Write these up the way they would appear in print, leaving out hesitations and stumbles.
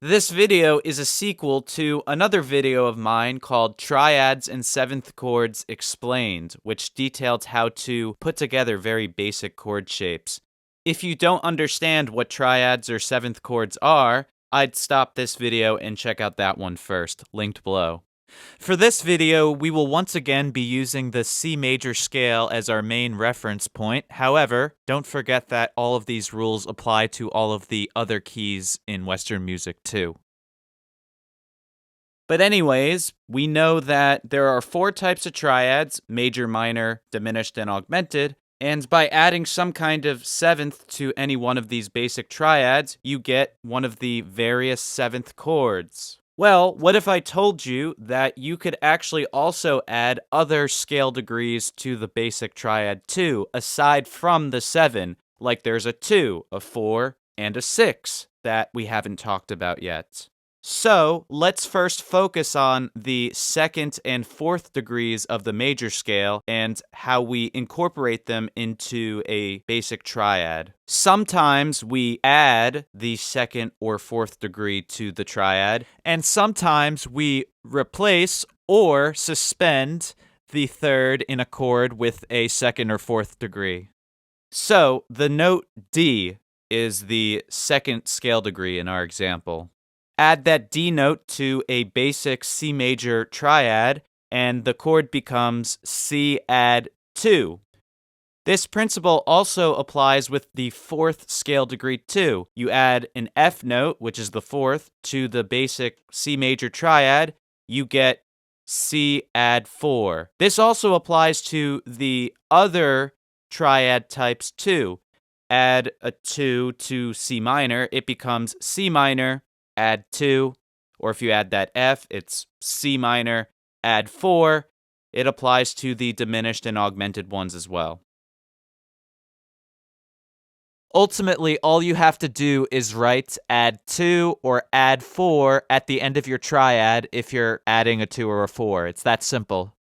This video is a sequel to another video of mine called Triads and Seventh Chords Explained, which detailed how to put together very basic chord shapes. If you don't understand what triads or seventh chords are, I'd stop this video and check out that one first, linked below. For this video, we will once again be using the C major scale as our main reference point. However, don't forget that all of these rules apply to all of the other keys in Western music too. But anyways, we know that there are 4 types of triads: major, minor, diminished, and augmented. And by adding some kind of seventh to any one of these basic triads, you get one of the various seventh chords. Well, what if I told you that you could actually also add other scale degrees to the basic triad too, aside from the 7, like there's a 2, a 4, and a 6 that we haven't talked about yet? So, let's first focus on the 2nd and 4th degrees of the major scale and how we incorporate them into a basic triad. Sometimes we add the 2nd or 4th degree to the triad, and sometimes we replace or suspend the 3rd in a chord with a 2nd or 4th degree. So, the note D is the 2nd scale degree in our example. Add that D note to a basic C major triad, and the chord becomes C add 2. This principle also applies with the 4th scale degree too. You add an F note, which is the 4th, to the basic C major triad, you get C add 4. This also applies to the other triad types too. Add a 2 to C minor, it becomes C minor, add 2, or if you add that F, it's C minor, add 4. It applies to the diminished and augmented ones as well. Ultimately, all you have to do is write add 2 or add 4 at the end of your triad if you're adding a 2 or a 4. It's that simple.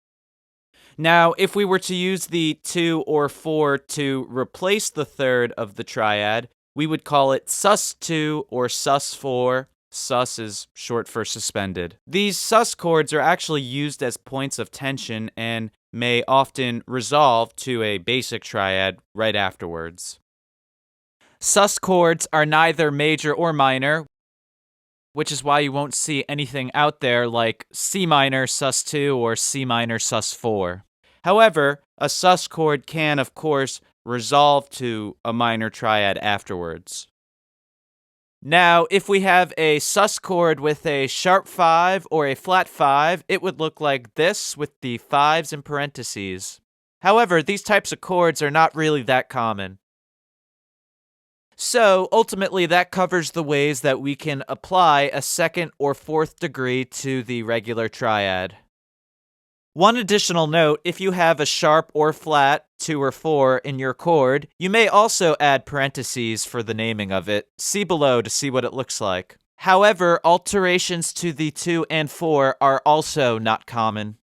Now, if we were to use the 2 or 4 to replace the 3rd of the triad, we would call it sus2 or sus4. Sus is short for suspended. These sus chords are actually used as points of tension and may often resolve to a basic triad right afterwards. Sus chords are neither major or minor, which is why you won't see anything out there like C minor sus2 or C minor sus4. However, a sus chord can, of course, resolve to a minor triad afterwards. Now, if we have a sus chord with a sharp 5 or a flat 5, it would look like this with the 5s in parentheses. However, these types of chords are not really that common. So, ultimately, that covers the ways that we can apply a 2nd or 4th degree to the regular triad. One additional note, if you have a sharp or flat 2 or 4 in your chord, you may also add parentheses for the naming of it. See below to see what it looks like. However, alterations to the 2 and 4 are also not common.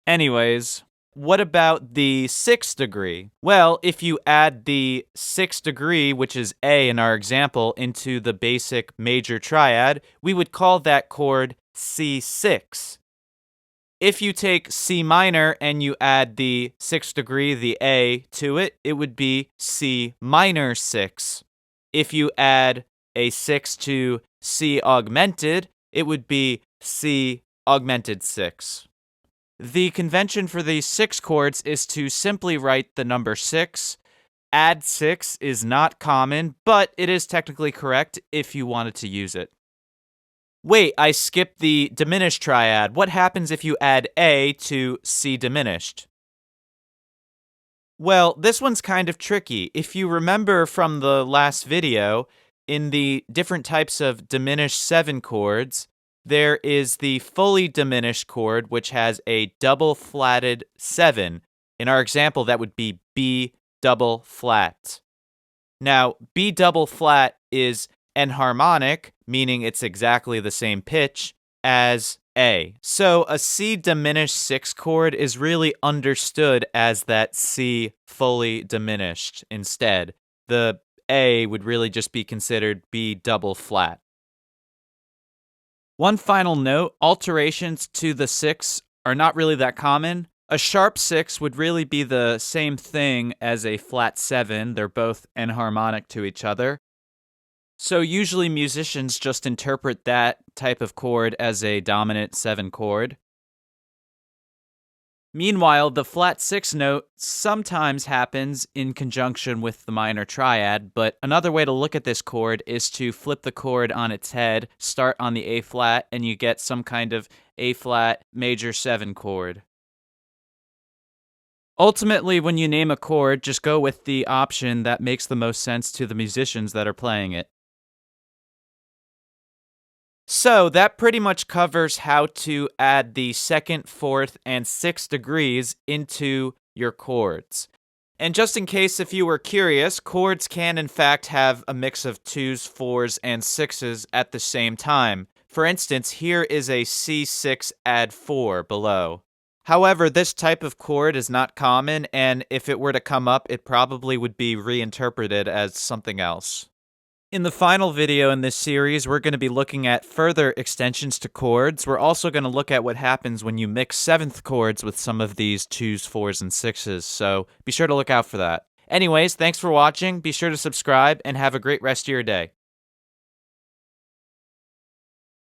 Anyways, what about the 6th degree? Well, if you add the 6th degree, which is A in our example, into the basic major triad, we would call that chord C6. If you take C minor and you add the 6th degree, the A, to it, it would be C minor 6. If you add a 6 to C augmented, it would be C augmented 6. The convention for these 6 chords is to simply write the number 6. Add 6 is not common, but it is technically correct if you wanted to use it. Wait, I skipped the diminished triad. What happens if you add A to C diminished? Well, this one's kind of tricky. If you remember from the last video, in the different types of diminished 7 chords, there is the fully diminished chord, which has a double flatted 7. In our example, that would be B double flat. Now, B double flat is enharmonic, meaning it's exactly the same pitch as A. So a C diminished 6 chord is really understood as that C fully diminished instead. The A would really just be considered B double flat. One final note, alterations to the 6 are not really that common. A sharp 6 would really be the same thing as a flat 7. They're both enharmonic to each other. So usually musicians just interpret that type of chord as a dominant 7 chord. Meanwhile, the flat 6 note sometimes happens in conjunction with the minor triad, but another way to look at this chord is to flip the chord on its head, start on the A flat, and you get some kind of A flat major 7 chord. Ultimately, when you name a chord, just go with the option that makes the most sense to the musicians that are playing it. So that pretty much covers how to add the second, fourth, and sixth degrees into your chords. And just in case if you were curious, chords can in fact have a mix of 2s, 4s, and 6s at the same time. For instance, here is a C6 add 4 below. However, this type of chord is not common, and if it were to come up, it probably would be reinterpreted as something else. In the final video in this series, we're going to be looking at further extensions to chords. We're also going to look at what happens when you mix seventh chords with some of these 2s, 4s, and 6s, so be sure to look out for that. Anyways, thanks for watching, be sure to subscribe, and have a great rest of your day.